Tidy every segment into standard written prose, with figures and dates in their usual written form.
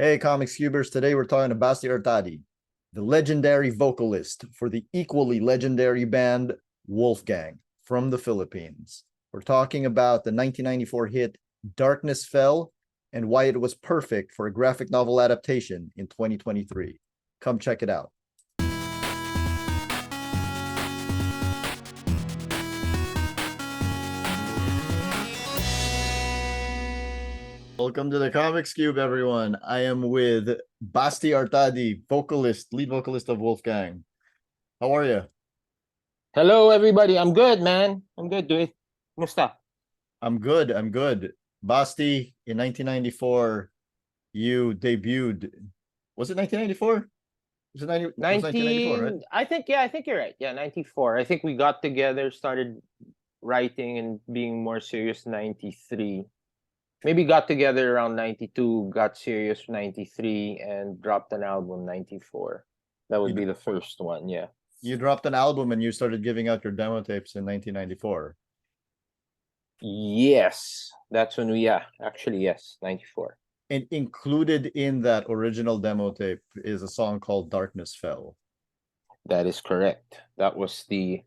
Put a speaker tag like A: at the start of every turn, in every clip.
A: Hey, Comics Cubers. Today we're talking to Basti Artadi, the legendary vocalist for the equally legendary band Wolfgang from the Philippines. We're talking about the 1994 hit Darkness Fell and why it was perfect for a graphic novel adaptation in 2023. Come check it out. Welcome to the Comics Cube, everyone. I am with Basti Artadi, lead vocalist of Wolfgang. How are you?
B: Hello, everybody. I'm good, man. I'm good, Duy. Musta?
A: I'm good. Basti, in 1994, you debuted. Was it 1994? Was it 90, it was 1994, right?
B: I think you're right. Yeah, 94. I think we got together, started writing and being more serious 93. Maybe got together around 92, got serious 93, and dropped an album 94. That would be the first one, yeah.
A: You dropped an album and you started giving out your demo tapes in 1994.
B: Yes, that's when yes, 94.
A: And included in that original demo tape is a song called Darkness Fell.
B: That is correct. That was the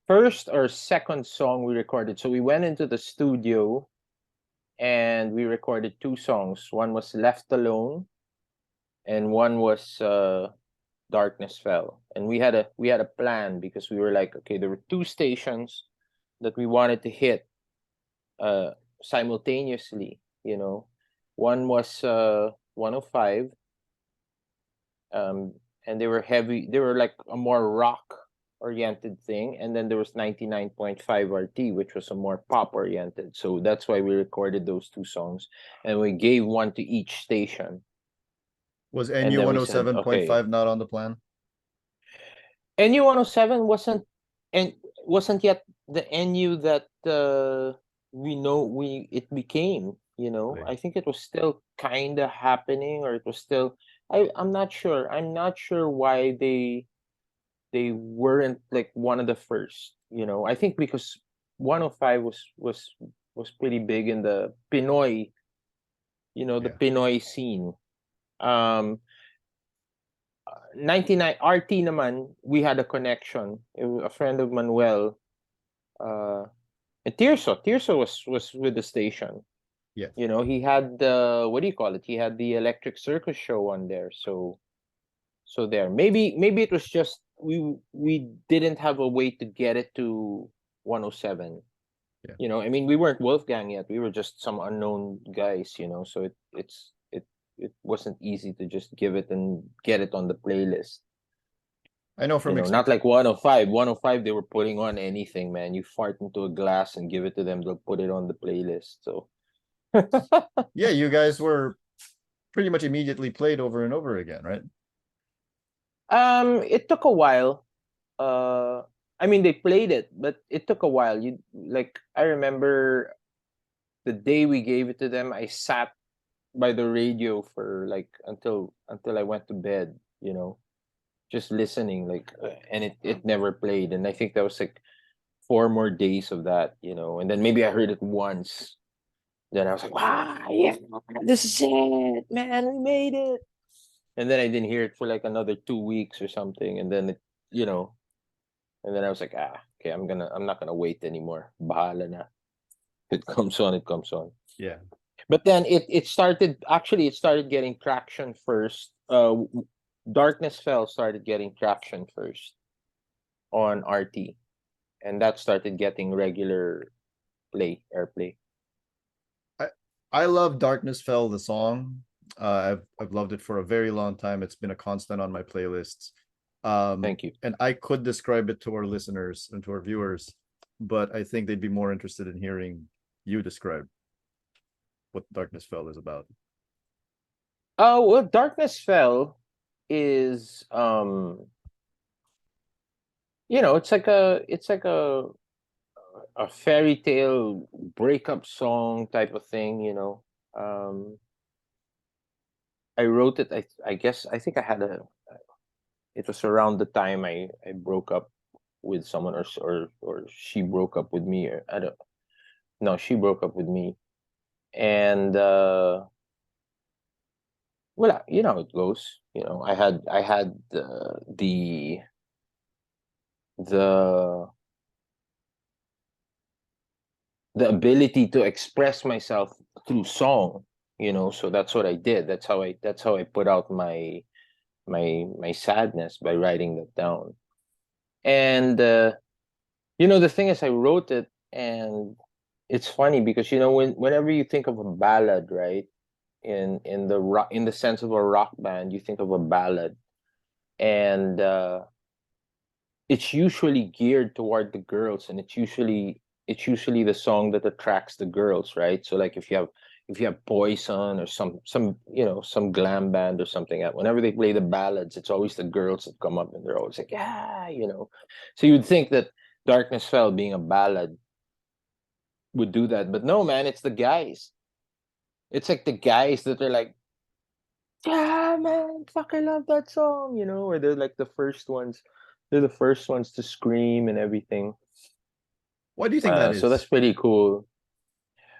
B: first or second song we recorded. So we went into the studio and we recorded two songs. One was Left Alone and one was Darkness Fell. And we had a plan because we were like, okay, there were two stations that we wanted to hit simultaneously, you know. One was 105, and they were like a more rock oriented thing, and then there was 99.5 RT, which was a more pop oriented. So that's why we recorded those two songs and we gave one to each station.
A: Was NU 107.5 not on the plan?
B: NU 107 wasn't yet the NU that it became, you know. Right. I think it was still kind of happening, or it was still I'm not sure why they weren't like one of the first, you know. I think because 105 was pretty big in the Pinoy, you know, the Pinoy scene. 99 RT naman, we had a connection. It was a friend of Manuel, and Tirso was with the station.
A: Yeah,
B: you know, he had the, what do you call it? He had the Electric Circus show on there. So there, maybe it was just we didn't have a way to get it to 107. Yeah. You know, I mean, we weren't Wolfgang yet. We were just some unknown guys, you know. So it wasn't easy to just give it and get it on the playlist.
A: I know from
B: not like 105. 105, they were putting on anything, man. You fart into a glass and give it to them, they'll put it on the playlist. So
A: yeah, you guys were pretty much immediately played over and over again, right?
B: It took a while. I mean, they played it, but it took a while. I remember the day we gave it to them, I sat by the radio for like until I went to bed, you know, just listening, and it never played. And I think that was like 4 more days of that, you know, and then maybe I heard it once. Then I was like, wow, yeah, this is it, man, we made it. And then I didn't hear it for like another 2 weeks or something. And then you know, and then I was like, okay, I'm not gonna wait anymore. Bahala na. If it comes on, it comes on.
A: Yeah.
B: But then it started getting traction first. Darkness Fell started getting traction first on RT. And that started getting regular airplay.
A: I love Darkness Fell, the song. I've loved it for a very long time. It's been a constant on my playlists.
B: Thank you.
A: And I could describe it to our listeners and to our viewers, but I think they'd be more interested in hearing you describe what Darkness Fell is about.
B: Oh, well, Darkness Fell is you know, it's like a fairy tale breakup song type of thing, you know. I wrote it, I guess, I think it was around the time I broke up with someone, or she broke up with me, or she broke up with me. And well, you know how it goes. You know, I had the the ability to express myself through song, you know, so that's what I did. That's how I put out my sadness, by writing that down. And you know, the thing is, I wrote it, and it's funny because, you know, whenever you think of a ballad, right, in the rock, in the sense of a rock band, you think of a ballad, and it's usually geared toward the girls, and it's usually the song that attracts the girls, right? So like if you have Poison, or some you know, some glam band or something, whenever they play the ballads, it's always the girls that come up, and they're always like, yeah, you know. So you would think that Darkness Fell, being a ballad, would do that, but no, man, it's the guys. It's like the guys that are like, yeah, man, fuck, I love that song, you know, or they're like the first ones. They're the first ones to scream and everything.
A: Why do you think that
B: So that's
A: is?
B: pretty cool.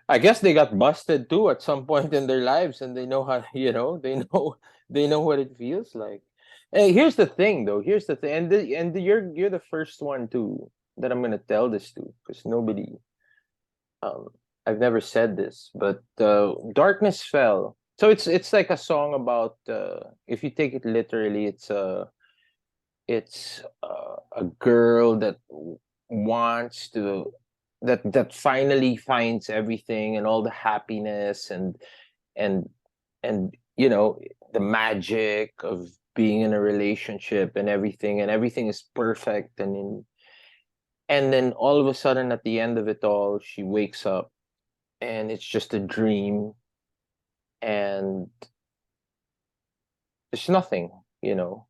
B: I guess they got busted too at some point in their lives, and they know how, you know, they know what it feels like. Hey, here's the thing, though. Here's the thing, you're the first one to that I'm gonna tell this to, because nobody, um, I've never said this, but Darkness Fell. So it's like a song about, if you take it literally, it's a girl that wants to, that finally finds everything, and all the happiness, and you know, the magic of being in a relationship, and everything is perfect, and then all of a sudden, at the end of it all, she wakes up, and it's just a dream, and there's nothing, you know.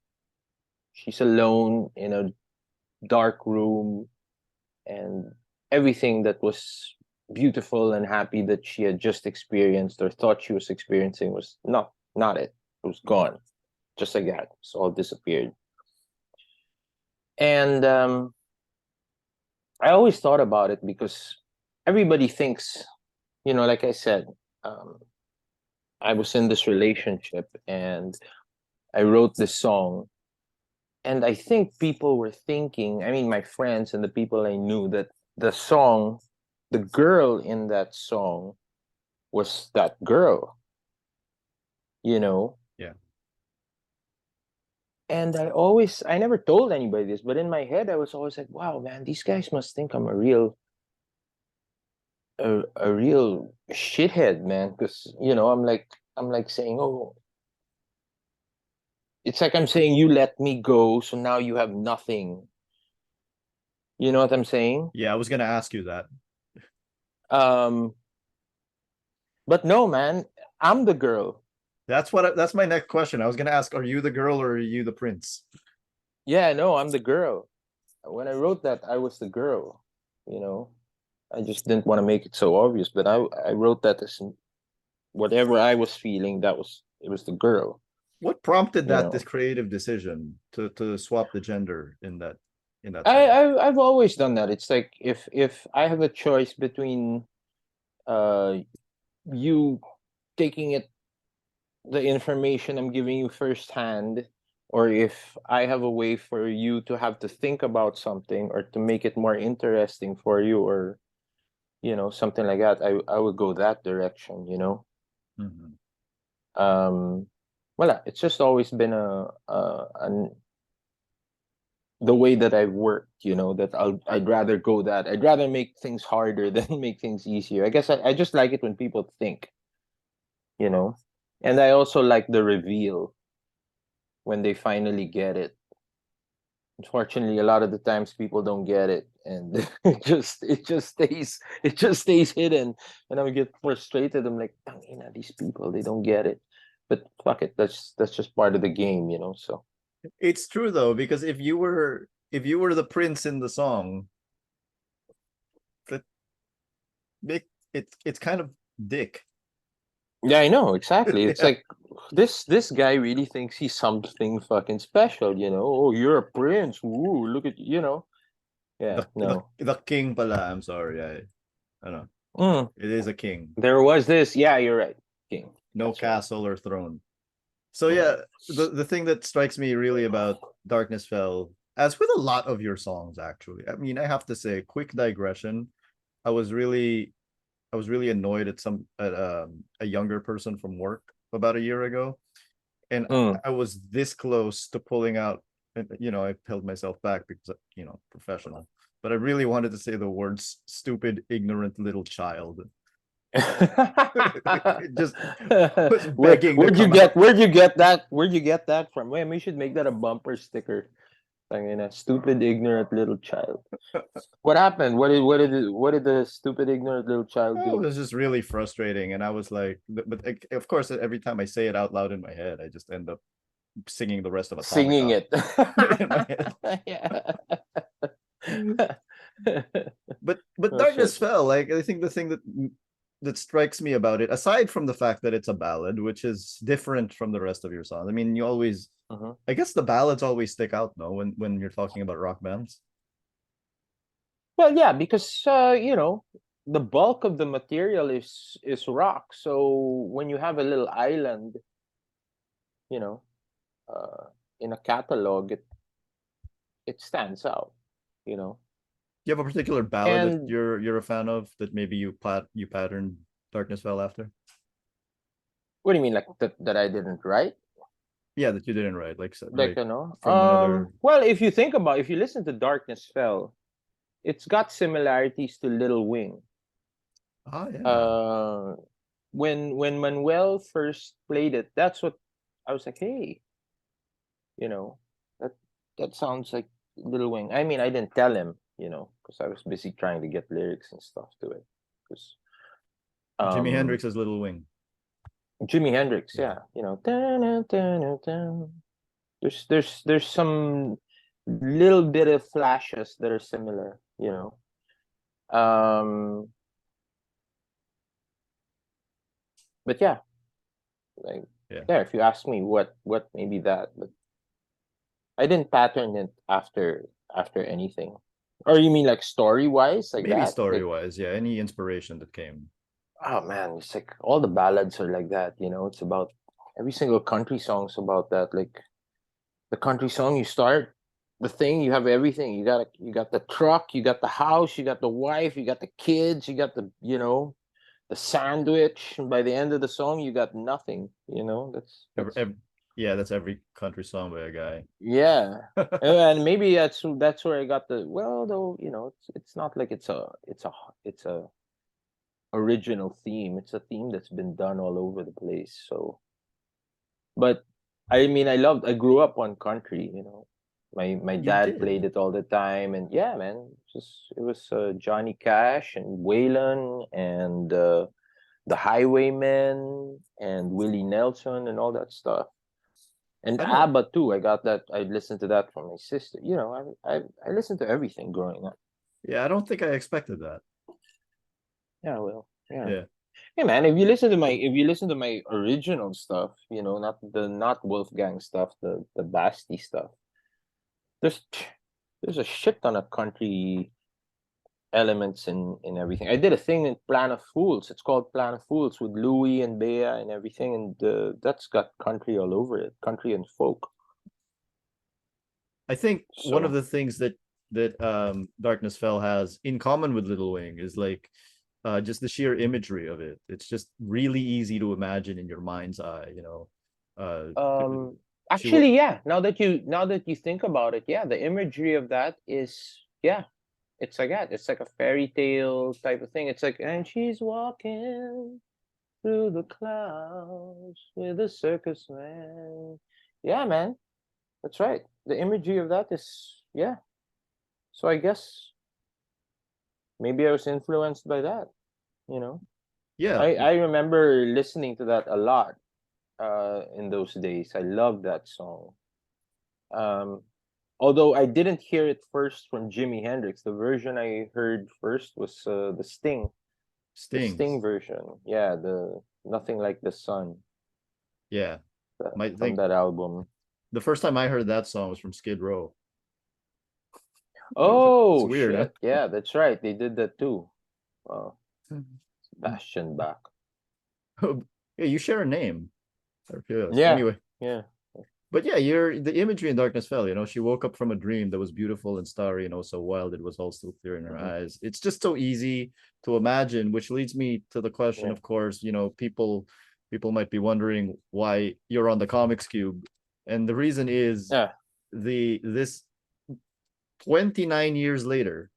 B: She's alone in a dark room, and everything that was beautiful and happy that she had just experienced, or thought she was experiencing, was not it. It was gone, just like that. It's all disappeared. And I always thought about it, because everybody thinks, you know, like I said, um, I was in this relationship, and I wrote this song, and I think people were thinking, I mean, my friends and the people I knew, that the song, the girl in that song, was that girl, you know.
A: Yeah.
B: And I never told anybody this, but in my head, I was always like, wow, man, these guys must think I'm a real shithead, man. Because, you know, I'm like saying, oh, it's like I'm saying, you let me go, so now you have nothing. You know what I'm saying?
A: Yeah, I was gonna ask you that.
B: Um, but no, man, I'm the girl.
A: That's my next question. I was gonna ask, are you the girl or are you the prince?
B: Yeah, no, I'm the girl. When I wrote that, I was the girl, you know. I just didn't want to make it so obvious, but I wrote that as whatever I was feeling, it was the girl,
A: What prompted
B: you
A: that this
B: know.
A: creative decision to swap the gender in that
B: I,
A: song?
B: I've always done that. It's like, if I have a choice between uh you taking it, the information I'm giving you firsthand, or if I have a way for you to have to think about something, or to make it more interesting for you, or, you know, something like that, I would go that direction, you know.
A: Mhm.
B: Well, it's just always been the way that I've worked, you know, that I'd rather go that, I'd rather make things harder than make things easier. I guess I just like it when people think, you know. And I also like the reveal when they finally get it. Unfortunately, a lot of the times people don't get it, and it just stays hidden, and I would get frustrated. I'm like, "Tangina, these people, they don't get it." But fuck it, that's just part of the game, you know. So
A: It's true though, because if you were the prince in the song, that make it's kind of dick.
B: yeah, I know exactly. It's
A: Yeah.
B: like, this guy really thinks he's something fucking special, you know. Oh, you're a prince. Ooh, look at, you know. Yeah, no.
A: The king pala. I'm sorry. I don't know.
B: Mm,
A: It is a king.
B: there was this. Yeah, you're right. King.
A: No
B: That's right.
A: castle or throne. So
B: you know.
A: yeah, the thing that strikes me really about Darkness Fell, as with a lot of your songs, actually. I mean, I have to say, quick digression. I was really I was really annoyed at a younger person from work about a year ago, and
B: Mm.
A: I was this close to pulling out. And, I held myself back because professional. But I really wanted to say the words "stupid, ignorant little child." It just was begging to come out.
B: Where'd you get that from? Wait, we should make that a bumper sticker. Like in a stupid ignorant little child. What happened? What did the stupid ignorant little child
A: It
B: do?
A: was just really frustrating, and I was like, but of course, every time I say it out loud in my head, I just end up singing the rest of
B: Singing
A: Atomica
B: it.
A: in my head.
B: Yeah.
A: But
B: That's right.
A: Darkness Fell, like I think the thing that strikes me about it, aside from the fact that it's a ballad, which is different from the rest of your songs. I mean, you always,
B: Uh-huh.
A: I guess the ballads always stick out, no, when you're talking about rock bands.
B: Well, yeah, because the bulk of the material is rock. So when you have a little island, you know, uh, in a catalog, it stands out, you know.
A: You have a particular ballad that
B: And
A: you're a fan of that maybe you patterned Darkness Fell after?
B: what do you mean, like that I didn't write?
A: Yeah, that you didn't write,
B: Like,
A: like from another.
B: well, if you listen to Darkness Fell, it's got similarities to Little Wing.
A: Ah, yeah.
B: Uh, when Manuel first played it, that's what I was like, hey, you know, that that sounds like Little Wing. I mean, I didn't tell him, because I was busy trying to get lyrics and stuff to it. Because
A: Jimi
B: um,
A: Hendrix's Little Wing.
B: Jimi Hendrix,
A: Yeah.
B: yeah, dun, dun, dun, dun. There's some little bit of flashes that are similar, Um, but yeah, like
A: Yeah.
B: yeah, if you ask me what maybe that, but I didn't pattern it after anything. Or you mean like story wise, like
A: Maybe
B: that?
A: story
B: Like,
A: wise, yeah. Any inspiration that came.
B: oh man, it's like all the ballads are like that, it's about every single country song's about that. Like the country song, you start the thing, you have everything. You got the truck, you got the house, you got the wife, you got the kids, you got the sandwich, and by the end of the song you got nothing.
A: Every,
B: That's
A: yeah, that's every country song by a guy.
B: Yeah. And maybe that's where I got the, well, though, it's not like it's a original theme. It's a theme that's been done all over the place. So, but I mean, I grew up on country. My
A: You
B: dad
A: did.
B: played it all the time, and yeah, man, it was Johnny Cash and Waylon and the Highwaymen and Willie Nelson and all that stuff. And
A: I don't.
B: ABBA too. I got that. I listened to that from my sister. I listened to everything growing up.
A: Yeah, I don't think I expected that.
B: Yeah, well, yeah.
A: Yeah.
B: Hey man, if you listen to my original stuff, not Wolfgang stuff, the Basti stuff. There's there's a shit ton of country elements in everything. I did a thing in Plan of Fools. It's called Plan of Fools with Louis and Bea and everything, and that's got country all over it, country and folk.
A: I think one of
B: So
A: the things that Darkness Fell has in common with Little Wing is like just the sheer imagery of it. It's just really easy to imagine in your mind's eye. Uh
B: Um,
A: she will
B: actually, yeah. Now that you think about it, yeah, the imagery of that is, yeah, it's like that. It's like a fairy tale type of thing. It's like, and she's walking through the clouds with a circus man. Yeah, man, that's right. The imagery of that is, yeah. So I guess maybe I was influenced by that. You know,
A: yeah.
B: I remember listening to that a lot. In those days, I loved that song. Um, Although I didn't hear it first from Jimi Hendrix. The version I heard first was the Sting
A: Stings.
B: version. Yeah, the Nothing Like the Sun,
A: Yeah. My
B: from
A: think
B: that album.
A: the first time I heard that song was from Skid Row. It's
B: Oh
A: weird,
B: shit! Yeah, that's right. They did that too. Wow,
A: huh?
B: Sebastian Bach.
A: Yeah, you share a name. Out of curiosity.
B: Yeah,
A: Anyway,
B: Yeah.
A: But yeah, the imagery in Darkness Fell, she woke up from a dream that was beautiful and starry, so wild it was all still clear in her eyes. It's just so easy to imagine, which leads me to the question,
B: Yeah.
A: of course, people might be wondering why you're on the Comics Cube. And the reason is
B: Yeah.
A: this 29 years later,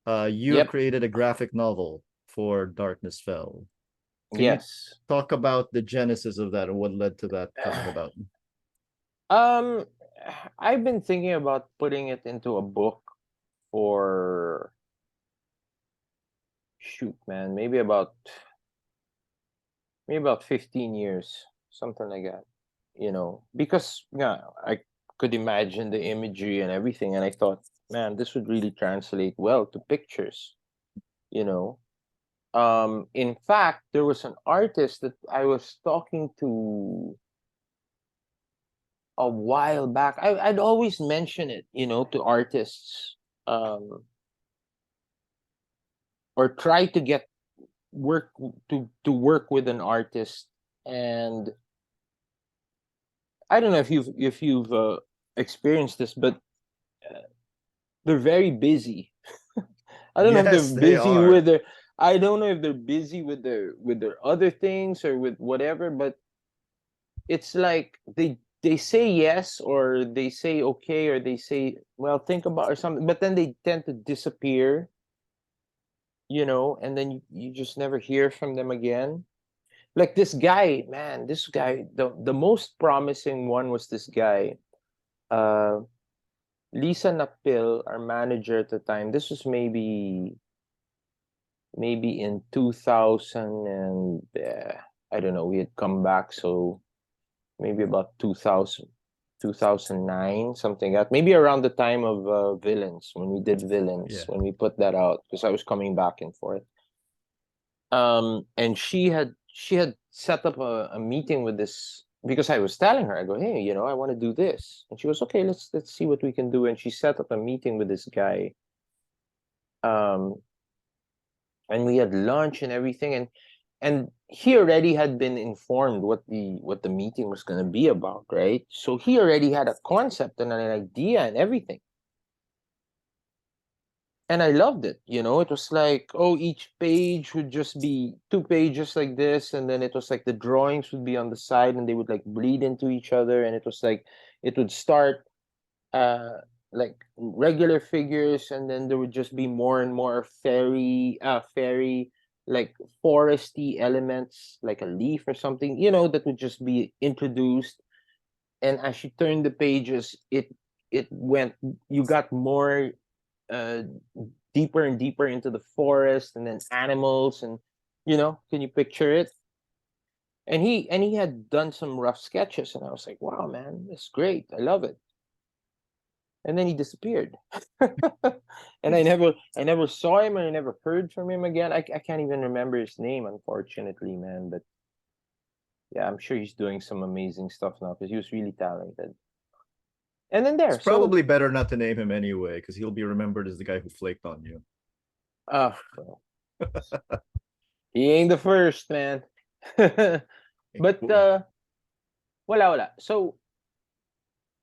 A: you have
B: Yep.
A: created a graphic novel for Darkness Fell. Can you
B: Yes.
A: talk about the genesis of that and what led to that coming about?
B: Um, I've been thinking about putting it into a book for, shoot, man, maybe about 15 years, something like that. Because yeah, I could imagine the imagery and everything, and I thought, man, this would really translate well to pictures. You know, in fact, there was an artist that I was talking to a while back. I'd always mention it, to artists, um, or try to get work to work with an artist, and I don't know if you've experienced this, but they're very busy. I don't know if they're
A: Yes, they
B: busy
A: are.
B: with their I don't know if they're busy with their other things or with whatever, but it's like they say yes, or they say okay, or they say, well, think about, or something, but then they tend to disappear, and then you just never hear from them again. Like this guy, man, the most promising one was this guy, uh Lisa Napil, our manager at the time. This was maybe in 2000, and I don't know, we had come back, so maybe about 2000, 2009, something like that. Maybe around the time of Villains, when we did Villains,
A: Yeah.
B: when we put that out, because I was coming back and forth. And she had set up a meeting with this, because I was telling her, I go, hey, I want to do this, and she was okay. Let's see what we can do. And she set up a meeting with this guy, um, and we had lunch and everything, and he already had been informed what the meeting was going to be about, right? So he already had a concept and an idea and everything. And I loved it. It was like, oh, each page would just be 2 pages like this, and then it was like the drawings would be on the side, and they would like bleed into each other, and it was like it would start like regular figures, and then there would just be more and more fairy, like foresty elements, like a leaf or something, that would just be introduced. And as you turn the pages, it went you got more uh deeper and deeper into the forest, and then animals, and can you picture it? And he had done some rough sketches, and I was like, wow, man, that's great, I love it. And then he disappeared. And I never saw him, and I never heard from him again. I can't even remember his name, unfortunately, man. But yeah, I'm sure he's doing some amazing stuff now, because he was really talented. And then
A: It's
B: there, so
A: probably better not to name him anyway, because he'll be remembered as the guy who flaked on you.
B: well, he ain't the first, man. But wala. So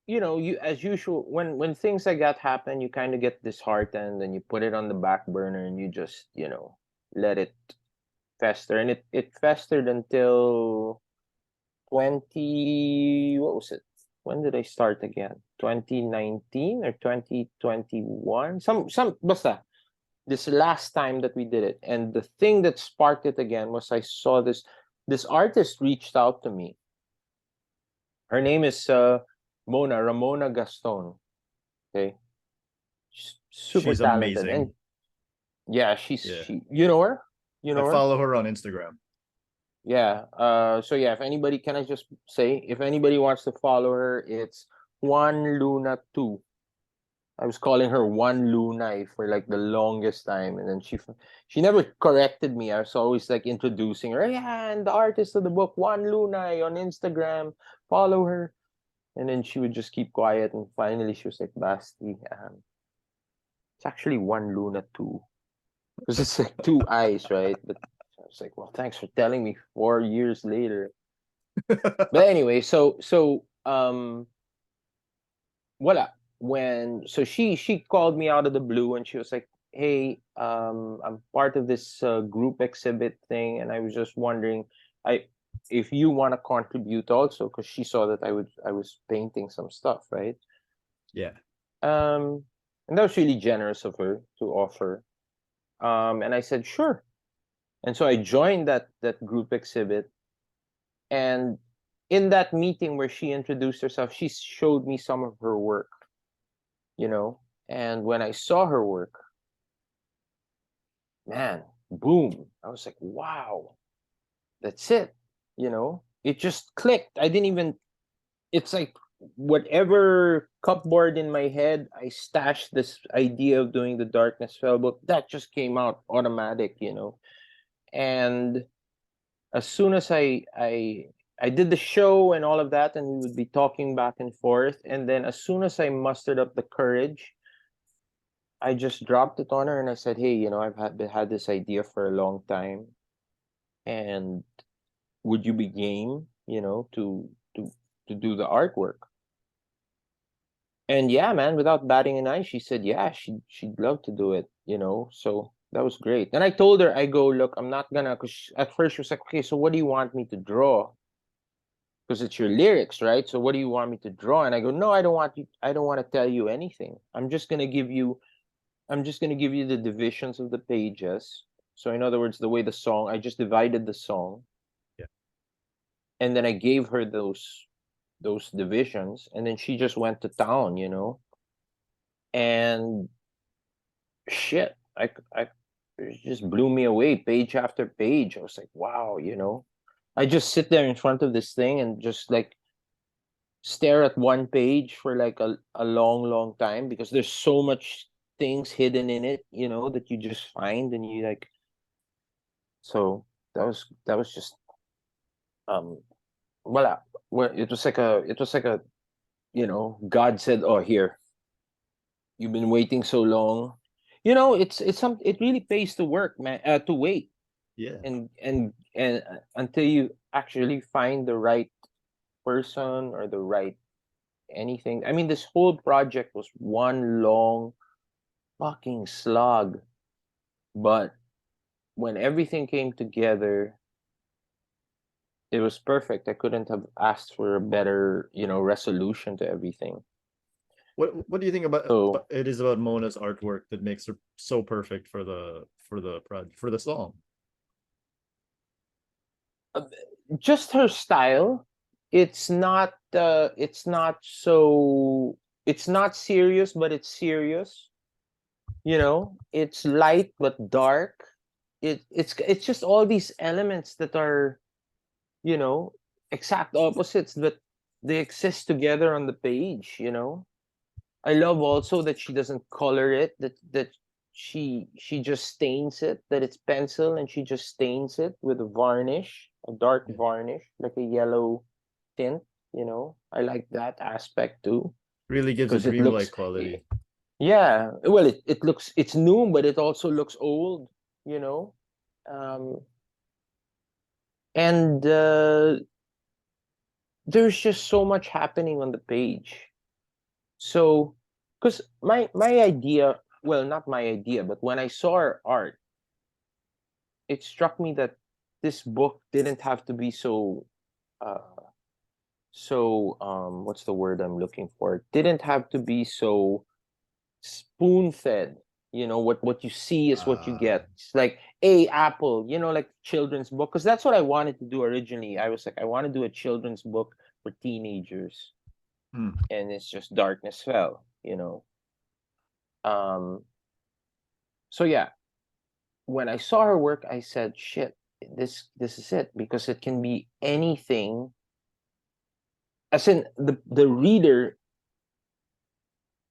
B: you, as usual, when things like that happen, you kind of get disheartened, and you put it on the back burner, and you just let it fester, and it festered until what was it? When did I start again? 2019 or 2021? Some basta. This last time that we did it, and the thing that sparked it again was I saw this artist reached out to me. Her name is Ramona Gaston. Okay, super
A: She's
B: talented, and
A: amazing.
B: yeah,
A: Yeah.
B: you know her,
A: I follow her on Instagram.
B: Yeah. So yeah, if anybody, can I just say, if anybody wants to follow her, it's Juan Luna 2. I was calling her One Lunay for like the longest time, and then she never corrected me. I was always like introducing her, yeah, and the artist of the book, One Lunay on Instagram, follow her. And then she would just keep quiet, and finally she was like, Basti, it's actually One Luna 2. Because it's like two eyes, right? But I was like, well, thanks for telling me 4 years later. But anyway, so Voila. So she called me out of the blue and she was like, "Hey, I'm part of this group exhibit thing, and I was just wondering, I if you want to contribute also, because she saw that I was painting some stuff, right?
A: Yeah.
B: And that was really generous of her to offer. And I said sure, and so I joined that group exhibit, and in that meeting where she introduced herself, she showed me some of her work, you know. And when I saw her work, man, boom, I was like, wow, that's it, you know. It just clicked. I didn't even, it's like whatever cupboard in my head I stashed this idea of doing the Darkness Fell book, that just came out automatic, you know. And as soon as I did the show and all of that, and we would be talking back and forth, and then as soon as I mustered up the courage, I just dropped it on her and I said, "Hey, you know, I've had this idea for a long time, and would you be game, you know, to do the artwork?" And yeah, man, without batting an eye, she said, "Yeah, she'd love to do it, you know." So that was great. And I told her, I go, "Look, I'm not gonna," because at first she was like, "Okay, so what do you want me to draw? Because it's your lyrics, right? So what do you want me to draw?" And I go, "No, I don't want you. I don't want to tell you anything. I'm just gonna give you the divisions of the pages." So in other words, the way the song, I just divided the song,
A: Yeah.
B: and then I gave her those divisions, and then she just went to town, you know. And shit, it just blew me away, page after page. I was like, wow, you know. I just sit there in front of this thing and just like stare at one page for like a long time, because there's so much things hidden in it, you know, that you just find and you like. So that was just um voila. Well, it was like a you know, God said, "Oh, here, you've been waiting so long." You know, it really pays to work, man, to wait,
A: Yeah.
B: and until you actually find the right person or the right anything. I mean, this whole project was one long fucking slog, but when everything came together, it was perfect. I couldn't have asked for a better, you know, resolution to everything.
A: What do you think about
B: So
A: it is about Mona's artwork that makes her so perfect for the project for the song?
B: uh, just her style. It's not serious, but it's serious. You know, it's light but dark. It's just all these elements that are, you know, exact opposites, but they exist together on the page, you know. I love also that she doesn't color it, that she just stains it, that it's pencil and she just stains it with a varnish, a dark
A: Yeah.
B: varnish, like a yellow tint, you know. I like that aspect too,
A: Really gives a
B: because it
A: dreamlike
B: looks
A: quality.
B: yeah, well, it looks, it's new, but it also looks old, you know. Um and there's just so much happening on the page. So, because my idea, well, not my idea, but when I saw her art, it struck me that this book didn't have to be uh what's the word I'm looking for? It didn't have to be so spoon fed. You know, what you see is what you
A: Uh,
B: get. It's like a apple, you know, like children's book, because that's what I wanted to do originally. I was like, I want to do a children's book for teenagers,
A: hmm.
B: and it's just Darkness Fell, you know. Um, so yeah, when I saw her work, I said, "Shit, this is it," because it can be anything. As in, the reader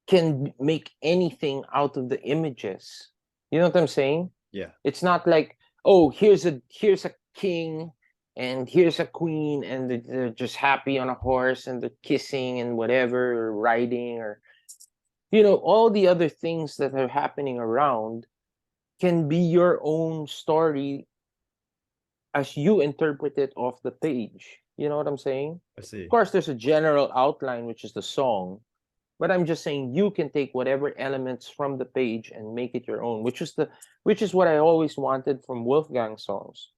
B: can make anything out of the images. You know what I'm saying?
A: Yeah.
B: It's not like, oh, here's a king and here's a queen, and they're just happy on a horse and they're kissing and whatever, or riding, or you know, all the other things that are happening around can be your own story as you interpret it off the page, You know what I'm saying?
A: I see.
B: Of course, there's a general outline, which is the song, but I'm just saying you can take whatever elements from the page and make it your own, which is what I always wanted from Wolfgang songs.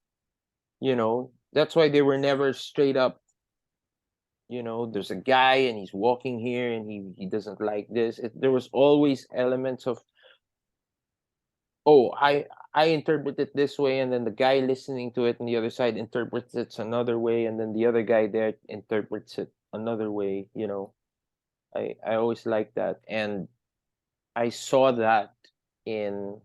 B: You know, that's why they were never straight up. You know, there's a guy and he's walking here and he doesn't like this. There was always elements of, oh, I interpret it this way, and then the guy listening to it on the other side interprets it another way, and then the other guy there interprets it another way. You know, I always like that, and I saw that in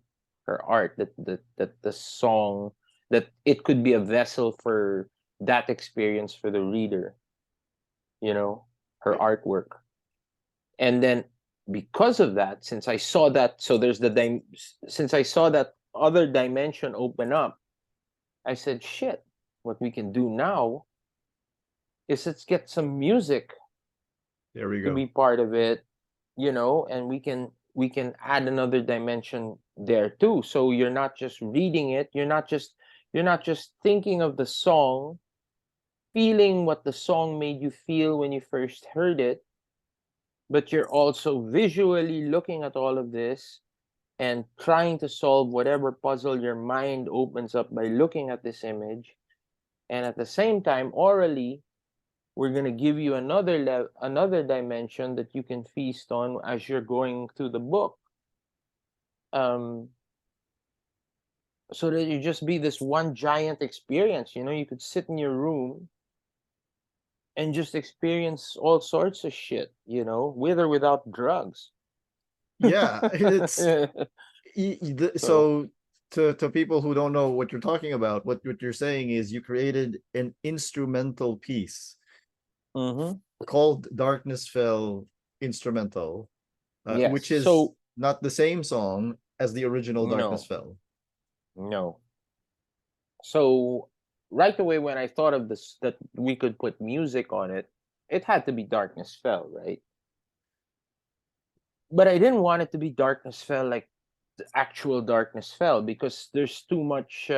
B: her art, that the song, that it could be a vessel for that experience for the reader. You know, her artwork, and then because of that, since I saw that, so there's since I saw that other dimension open up, I said, shit, what we can do now is let's get some music
A: There we
B: to
A: go.
B: be part of it, you know, and we can add another dimension there too. So you're not just reading it, you're not just thinking of the song, feeling what the song made you feel when you first heard it, but you're also visually looking at all of this and trying to solve whatever puzzle your mind opens up by looking at this image. And at the same time, orally, we're going to give you another dimension that you can feast on as you're going through the book. So that you just be this one giant experience. You know, you could sit in your room and just experience all sorts of shit, you know, with or without drugs.
A: Yeah, it's so to people who don't know what you're talking about, what you're saying is you created an instrumental piece called Darkness Fell Instrumental,
B: Yes.
A: which is
B: So
A: not the same song as the original Darkness Fell.
B: No. So right away when I thought of this, that we could put music on it, it had to be Darkness Fell, right? But I didn't want it to be Darkness Fell like the actual Darkness Fell, because there's too much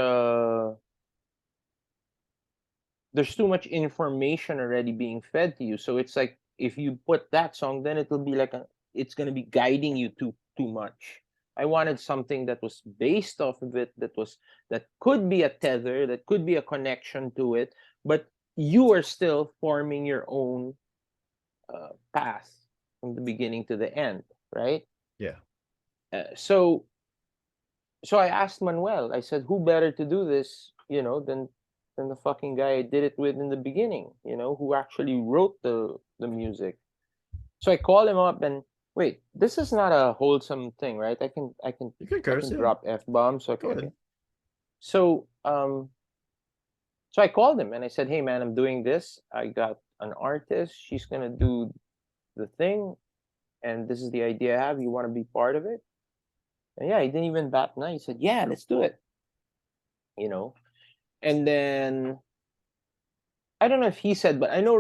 B: information already being fed to you. So it's like if you put that song, then it'll be like it's gonna be guiding you too much. I wanted something that was based off of it, that could be a tether, that could be a connection to it, but you are still forming your own path from the beginning to the end, right?
A: Yeah.
B: So I asked Manuel. I said, "Who better to do this, you know, than the fucking guy I did it with in the beginning, you know, who actually wrote the music?" So I called him up and wait, this is not a wholesome thing, right?
A: You can curse,
B: drop F-bombs. Okay,
A: Go ahead.
B: okay. So so I called him and I said, "Hey man, I'm doing this. I got an artist. She's gonna do the thing, and this is the idea I have. You want to be part of it?" And yeah, he didn't even bat an eye. He said, "Yeah, let's do it." You know, and then I don't know if he said, but I know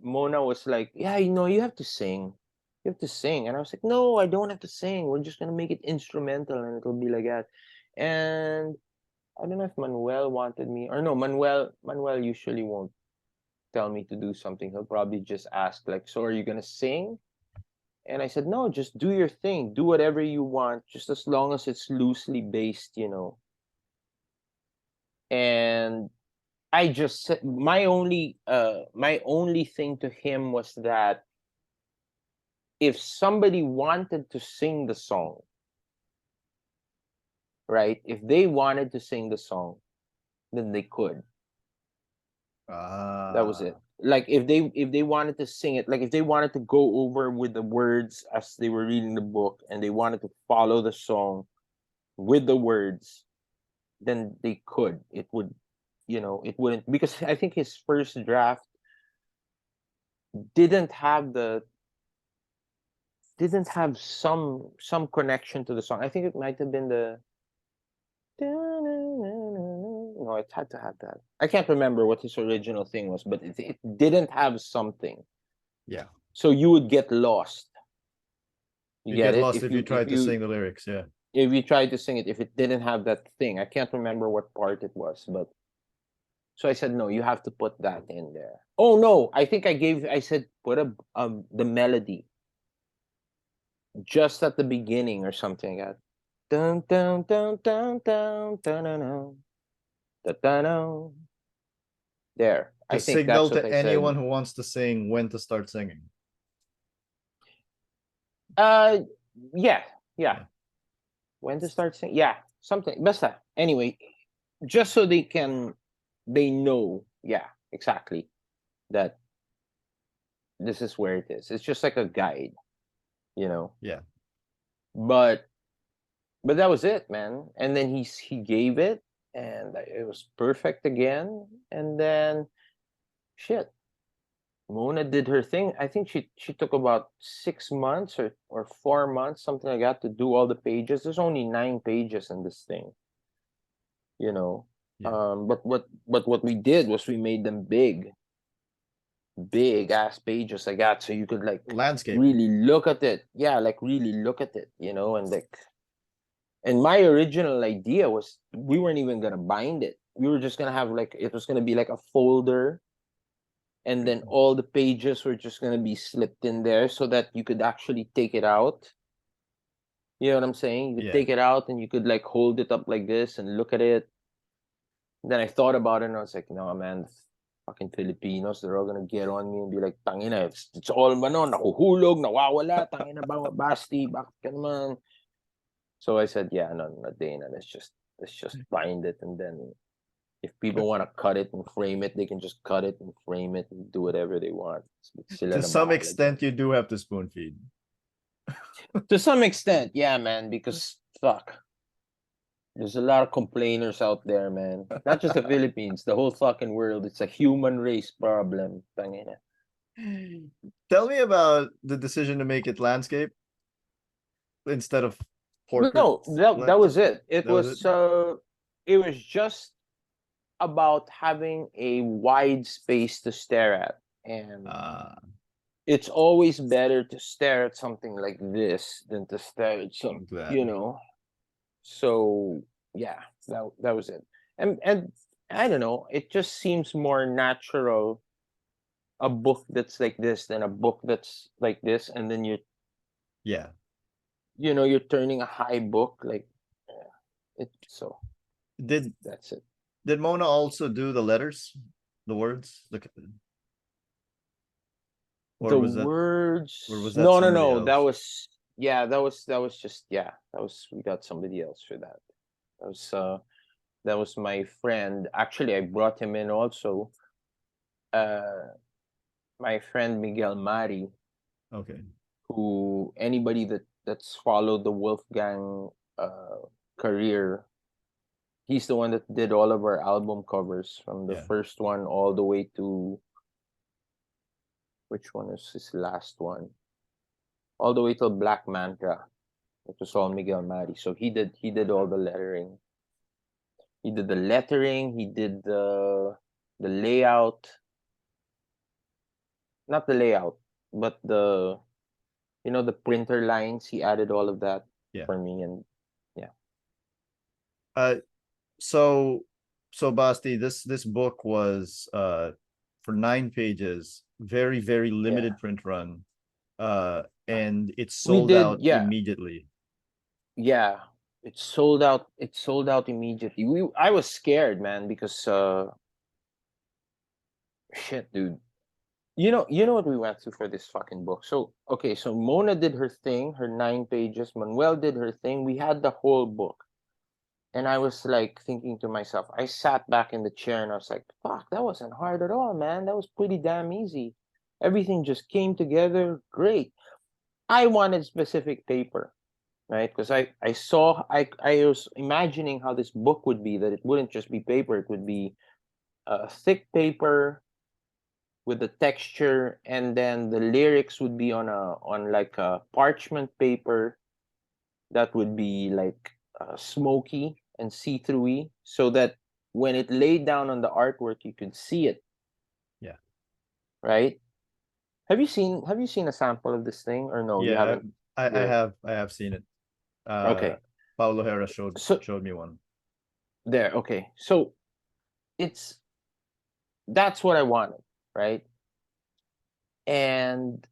B: Mona was like, "Yeah, you know, you have to sing. You have to sing." And I was like, "No, I don't have to sing. We're just gonna make it instrumental and it'll be like that." And I don't know if Manuel wanted me or no, Manuel usually won't tell me to do something. He'll probably just ask, like, "So are you gonna sing?" And I said, "No, just do your thing. Do whatever you want, just as long as it's loosely based, you know." And I just said my only thing to him was that if somebody wanted to sing the song, right? If they wanted to sing the song, then they could. That was it. Like if they wanted to sing it, like if they wanted to go over with the words as they were reading the book and they wanted to follow the song with the words, then they could. It would, you know, it wouldn't, because I think his first draft didn't have some connection to the song. I think it might have been the no, it had to have that. I can't remember what his original thing was, but it didn't have something.
A: Yeah.
B: So you would get lost. You get it?
A: Lost if you tried to sing the lyrics, yeah.
B: If you tried to sing it, if it didn't have that thing. I can't remember what part it was, but So I said, no, you have to put that in there. Oh no, I think I said put the melody just at the beginning or something like that. Dun dun dun dun dun dun dun dun dun dun dun. There.
A: To
B: I think that's
A: signal
B: what
A: to
B: I said.
A: anyone who wants to sing when to start singing.
B: Uh yeah, yeah.
A: Yeah.
B: When to start singing? Yeah, something. Basta. Anyway, just so they know, yeah, exactly, that this is where it is. It's just like a guide, you know.
A: Yeah.
B: But that was it, man. And then he gave it, and it was perfect again. And then shit, Mona did her thing. I think she took about 6 months or 4 months, something like that, to do all the pages. There's only 9 pages in this thing, you know.
A: Yeah.
B: But what we did was we made them big ass pages like that, so you could like
A: Landscape.
B: really look at it. Yeah, like really look at it, you know. And like, and my original idea was we weren't even gonna bind it. We were just gonna have like, it was gonna be like a folder, and then all the pages were just gonna be slipped in there so that you could actually take it out. You know what I'm saying? You could
A: Yeah.
B: take it out and you could like hold it up like this and look at it. Then I thought about it and I was like, no man, fucking Filipinos, they're all gonna get on me and be like, tangina, it's all mano, nakuhulog, nawawala, tangina ba, Basti, bakit ka naman? So I said, yeah, no, Dana, let's just bind it, and then if people want to cut it and frame it, they can just cut it and frame it and do whatever they want.
A: To some extent, you do have to spoon feed.
B: To some extent, yeah, man, because fuck. There's a lot of complainers out there, man. Not just the Philippines, the whole fucking world. It's a human race problem. Tangina.
A: Tell me about the decision to make it landscape instead of portrait.
B: No, that was it. It
A: That was
B: it was just about having a wide space to stare at. And it's always better to stare at something like this than to stare at some, you know. So yeah, that was it. And I don't know, it just seems more natural, a book that's like this than a book that's like this, and then you're,
A: yeah,
B: you know, you're turning a high book like it. So that's it.
A: Did Mona also do the letters, the words? Look at them.
B: Or the words. Or was that no. That was just we got somebody else for that. That was my friend. Actually, I brought him in also. My friend Miguel Mari.
A: Okay.
B: Who anybody that's followed the Wolfgang career, he's the one that did all of our album covers from the first one all the way to, which one is his last one? All the way till Black Mantra. It was all Miguel Mari. So he did all the lettering. He did the lettering, he did the layout. Not the layout, but the, you know, the printer lines. He added all of that for me, and
A: so Basti, this book was for 9 pages, very limited print run, and it sold out immediately.
B: Yeah, it sold out immediately. I was scared, man, because shit, dude. You know what we went through for this fucking book. So okay, so Mona did her thing, her 9 pages. Manuel did her thing. We had the whole book. And I was like thinking to myself, I sat back in the chair and I was like, fuck, that wasn't hard at all, man. That was pretty damn easy. Everything just came together great. I wanted specific paper, right? Because I was imagining how this book would be, that it wouldn't just be paper, it would be thick paper with the texture, and then the lyrics would be on like a parchment paper that would be like smoky and see-throughy, so that when it laid down on the artwork, you could see it.
A: Yeah.
B: Right? Have you seen a sample of this thing, or no?
A: Yeah,
B: you haven't.
A: I have seen it.
B: Okay.
A: Paulo Hera showed me one.
B: There, okay. So it's that's what I wanted, right? And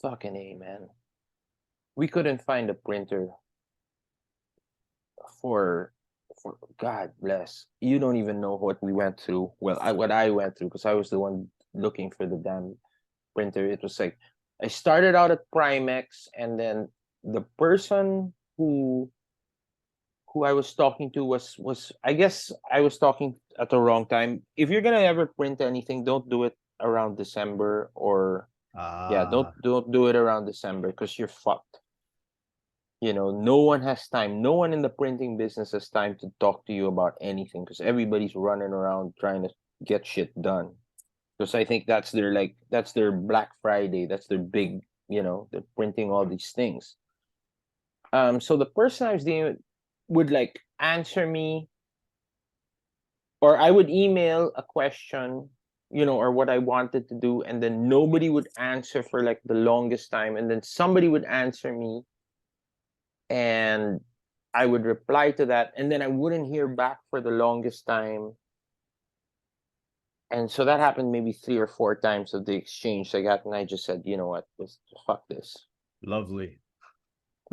B: fucking A, man. We couldn't find a printer for God bless. You don't even know what we went through. Well, what I went through, because I was the one looking for the damn printer. It was like I started out at Primex, and then the person who I was talking to was I guess I was talking at the wrong time. If you're gonna ever print anything, don't do it around December, or yeah, don't do it around December, because you're fucked. No one has time. No one in the printing business has time to talk to you about anything, because everybody's running around trying to get shit done. Because I think that's their Black Friday. That's their big, they're printing all these things. So the person I was dealing with would like answer me, or I would email a question, or what I wanted to do, and then nobody would answer for like the longest time, and then somebody would answer me, and I would reply to that, and then I wouldn't hear back for the longest time. And so that happened maybe 3 or 4 times of the exchange I got, and I just said, you know what, fuck this.
A: Lovely.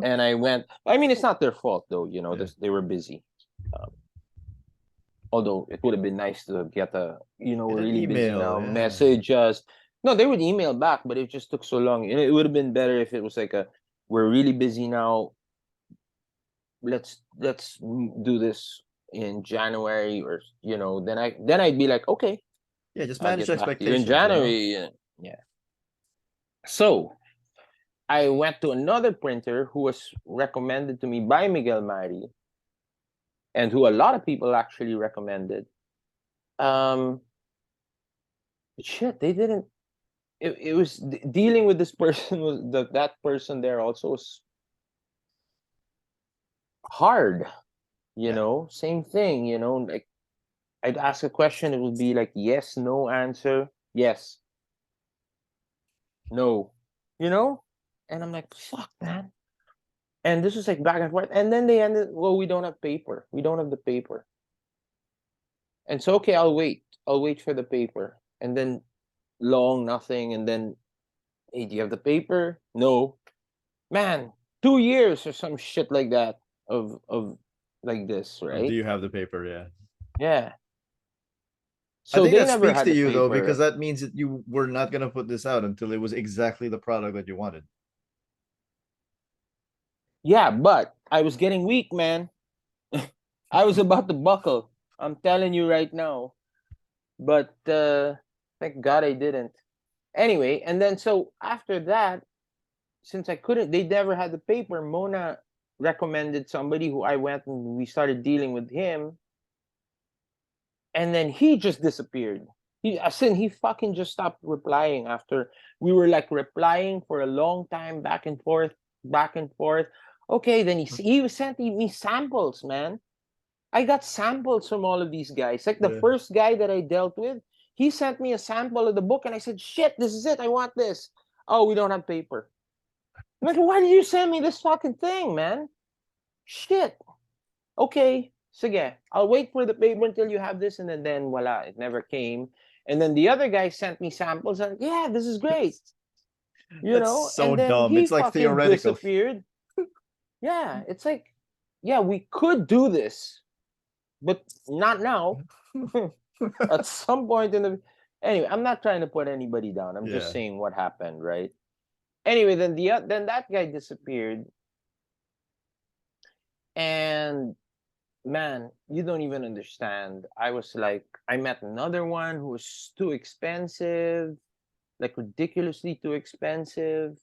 B: And I went. I mean, it's not their fault though.
A: Yeah.
B: They were busy. Although it would have been nice to get a, we're really busy now.
A: Yeah.
B: Message us. No, they would email back, but it just took so long. It would have been better if it was like we're really busy now. Let's do this in January, or then I'd be like, okay.
A: Yeah, just
B: I'll
A: manage
B: get back to you
A: expectations.
B: in January. Yeah. So I went to another printer who was recommended to me by Miguel Mari, and who a lot of people actually recommended. Shit, they didn't. It was dealing with this person was that person there also was hard. Same thing. Like I'd ask a question, it would be like yes, no answer, yes, no, and I'm like, fuck, man. And this was like back and forth, and then they ended. Well, we don't have paper. We don't have the paper. And so, okay, I'll wait for the paper. And then long nothing, and then, hey, do you have the paper? No. Man, 2 years or some shit like that of like this, right?
A: Do you have the paper? Yeah.
B: Yeah.
A: So I think
B: they
A: that
B: never
A: speaks
B: had
A: to
B: the
A: you though,
B: paper.
A: because that means that you were not gonna put this out until it was exactly the product that you wanted.
B: Yeah, but I was getting weak, man. I was about to buckle. I'm telling you right now. But thank God I didn't. Anyway, and then so after that, since I couldn't, they never had the paper. Mona recommended somebody who I went and we started dealing with him. And then he just disappeared. He fucking just stopped replying after we were like replying for a long time, back and forth, back and forth. Okay, then he was sending me samples, man. I got samples from all of these guys. Like the first guy that I dealt with, he sent me a sample of the book, and I said, shit, this is it. I want this. Oh, we don't have paper. I'm like, why did you send me this fucking thing, man? Shit. Okay, sige. I'll wait for the paper until you have this, and then voila, it never came. And then the other guy sent me samples, and yeah, this is great.
A: That's so
B: and then
A: dumb.
B: he
A: It's like
B: fucking
A: theoretical.
B: disappeared. Yeah, it's like, yeah, we could do this, but not now. At some point in the anyway, I'm not trying to put anybody down. I'm just saying what happened, right? Anyway, then that guy disappeared, and man, you don't even understand. I was like, I met another one who was too expensive, like ridiculously too expensive.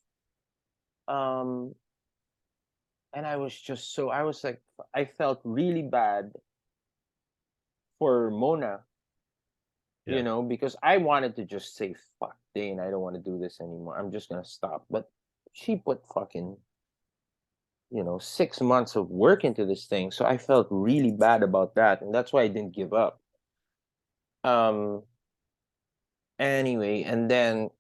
B: And I was like, I felt really bad for Mona, because I wanted to just say, fuck, Dane, I don't want to do this anymore. I'm just going to stop. But she put fucking, 6 months of work into this thing. So I felt really bad about that. And that's why I didn't give up. Anyway, and then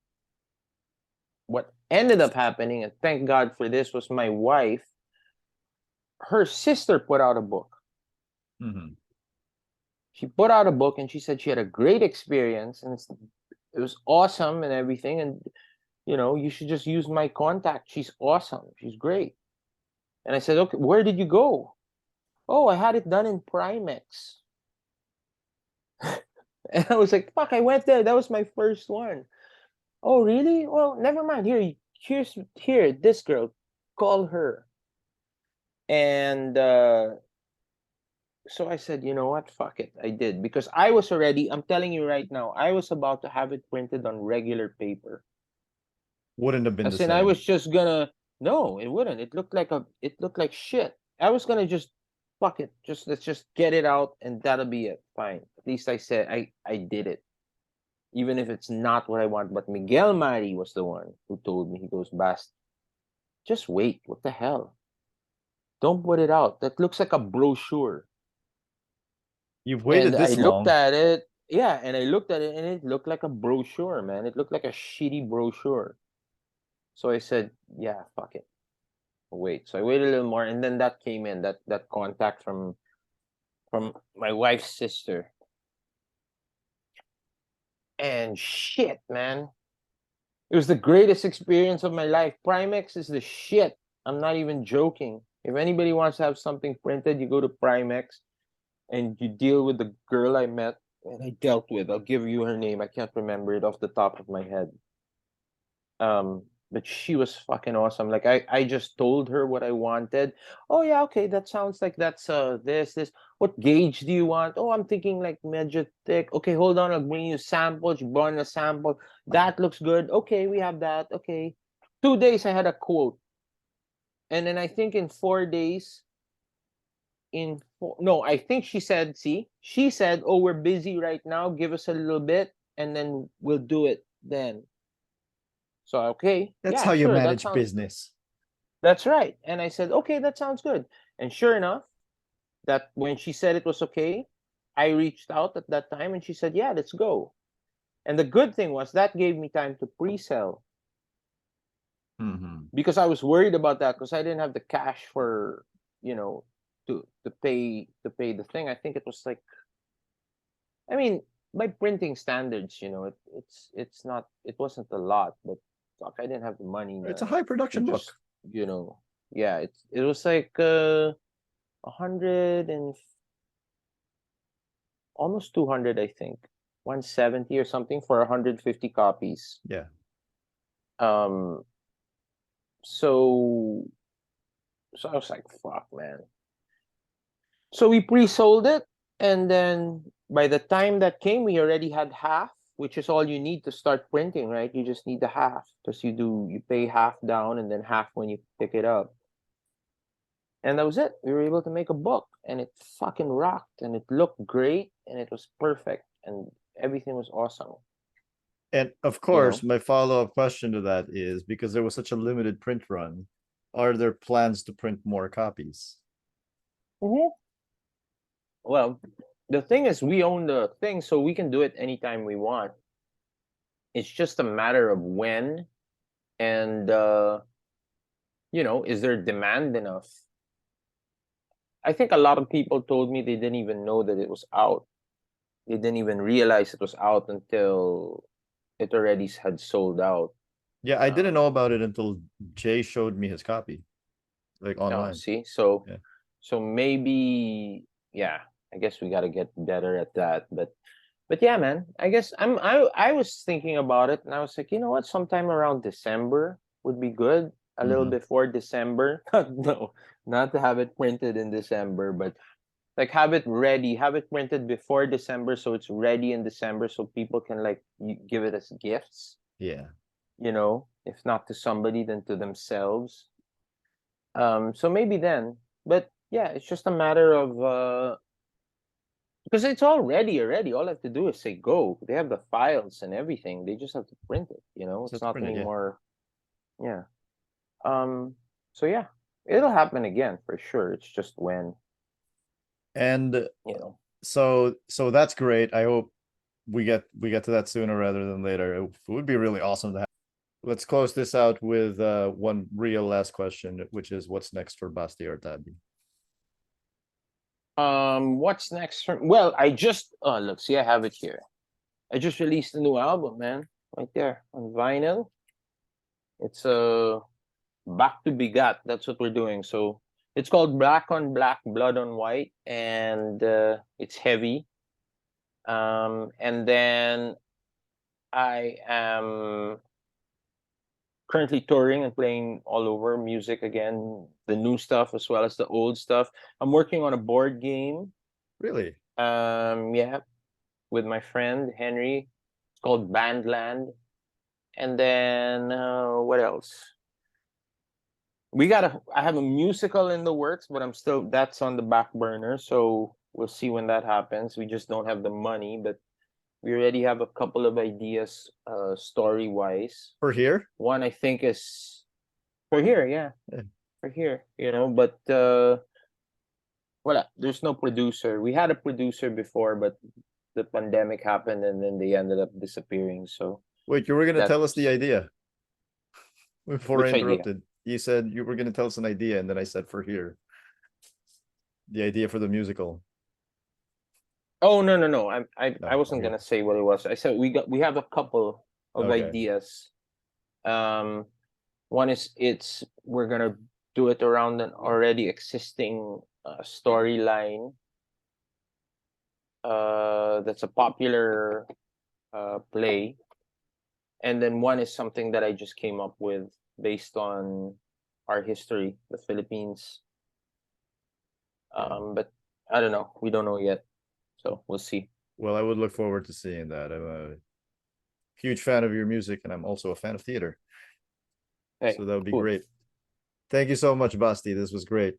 B: what ended up happening, and thank God for this, was my wife, her sister put out a book.
A: Mm-hmm.
B: She put out a book and she said she had a great experience and it was awesome and everything. And, you should just use my contact. She's awesome. She's great. And I said, okay, where did you go? Oh, I had it done in Primex. And I was like, fuck, I went there. That was my first one. Oh, really? Well, never mind. Here, this girl, call her. And so I said, you know what? Fuck it. I did. Because I'm telling you right now, I was about to have it printed on regular paper.
A: Wouldn't have been the
B: As in,
A: same.
B: I was just gonna, no, it wouldn't. It looked like shit. I was gonna just, fuck it. Let's just get it out and that'll be it. Fine. At least I said, I did it. Even if it's not what I want. But Miguel Mari was the one who told me, he goes, Bast, just wait. What the hell? Don't put it out. That looks like a brochure.
A: You've waited
B: And
A: this
B: I looked
A: long.
B: at it. Yeah, and I looked at it and it looked like a brochure, man. It looked like a shitty brochure. So I said, yeah, fuck it. Wait. So I waited a little more, and then that came in, that contact from my wife's sister. And shit, man. It was the greatest experience of my life. Primex is the shit. I'm not even joking. If anybody wants to have something printed, you go to Primex and you deal with the girl I met and I dealt with. I'll give you her name. I can't remember it off the top of my head. But she was fucking awesome. Like I just told her what I wanted. Oh yeah, okay, that sounds like that's this. What gauge do you want? Oh, I'm thinking like medyo thick. Okay, hold on, I'll bring you samples. You brought in a sample. That looks good. Okay, we have that. Okay. 2 days I had a quote. And then I think in 4 days, no, I think she said, oh, we're busy right now. Give us a little bit and then we'll do it then. So, okay.
A: That's
B: Yeah,
A: how you
B: sure.
A: manage business.
B: That's right. And I said, okay, that sounds good. And sure enough, that when she said it was okay, I reached out at that time and she said, yeah, let's go. And the good thing was that gave me time to pre-sell because I was worried about that because I didn't have the cash for, to pay the thing. I think it was like, I mean, by printing standards, it wasn't a lot, but fuck, I didn't have the money.
A: It's a high production book.
B: Yeah, it was like 100 and almost 200, I think, 170 or something for 150 copies.
A: Yeah.
B: So I was like, fuck, man. So we pre-sold it, and then by the time that came, we already had half, which is all you need to start printing, right? You just need the half because you pay half down and then half when you pick it up. And that was it. We were able to make a book and it fucking rocked and it looked great and it was perfect and everything was awesome.
A: And of course, my follow-up question to that is, because there was such a limited print run, are there plans to print more copies?
B: Well, the thing is, we own the thing, so we can do it anytime we want. It's just a matter of when and, is there demand enough? I think a lot of people told me they didn't even know that it was out. They didn't even realize it was out until it already had sold out.
A: Yeah, I didn't know about it until Jay showed me his copy, like online.
B: See, so maybe, yeah, I guess we got to get better at that. But yeah, man, I guess I was thinking about it and I was like, you know what, sometime around December would be good. A little before December. No, not to have it printed in December, but like have it ready, have it printed before December so it's ready in December so people can like give it as gifts.
A: Yeah.
B: If not to somebody, then to themselves. So maybe then. But yeah, it's just a matter of because it's all ready already. All I have to do is say go. They have the files and everything. They just have to print it, It's not anymore. Yeah. So yeah, it'll happen again for sure. It's just when.
A: And so that's great. I hope we get to that sooner rather than later. It would be really awesome to have. Let's close this out with one real last question, which is what's next for Basti Artadi?
B: What's next from? Well, I just look, see, I have it here. I just released a new album, man, right there on vinyl. It's back to Bigat. That's what we're doing. So it's called Black on Black, Blood on White, and it's heavy. And then I am currently touring and playing all over music again, the new stuff as well as the old stuff. I'm working on a board game.
A: Really?
B: Yeah, with my friend Henry. It's called Bandland. And then what else? I have a musical in the works, but that's on the back burner. So we'll see when that happens. We just don't have the money, but we already have a couple of ideas story wise.
A: For here?
B: One I think is for here, yeah. For here, but there's no producer. We had a producer before, but the pandemic happened and then they ended up disappearing. So
A: Wait, you were gonna tell us the idea before I
B: Which idea?
A: interrupted. You said you were gonna tell us an idea, and then I said for here. The idea for the musical.
B: Oh no. I
A: No,
B: wasn't
A: okay.
B: gonna say what it was. I said we have a couple of
A: Okay.
B: ideas. One is we're gonna do it around an already existing storyline. That's a popular play, and then one is something that I just came up with based on our history, the Philippines. But I don't know. We don't know yet, so we'll see.
A: Well, I would look forward to seeing that. I'm a huge fan of your music, and I'm also a fan of theater.
B: Hey,
A: So that would be
B: cool.
A: great. Thank you so much, Basti. This was great.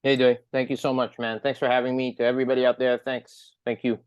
B: Hey, Duy, thank you so much, man. Thanks for having me. To everybody out there, thanks. Thank you.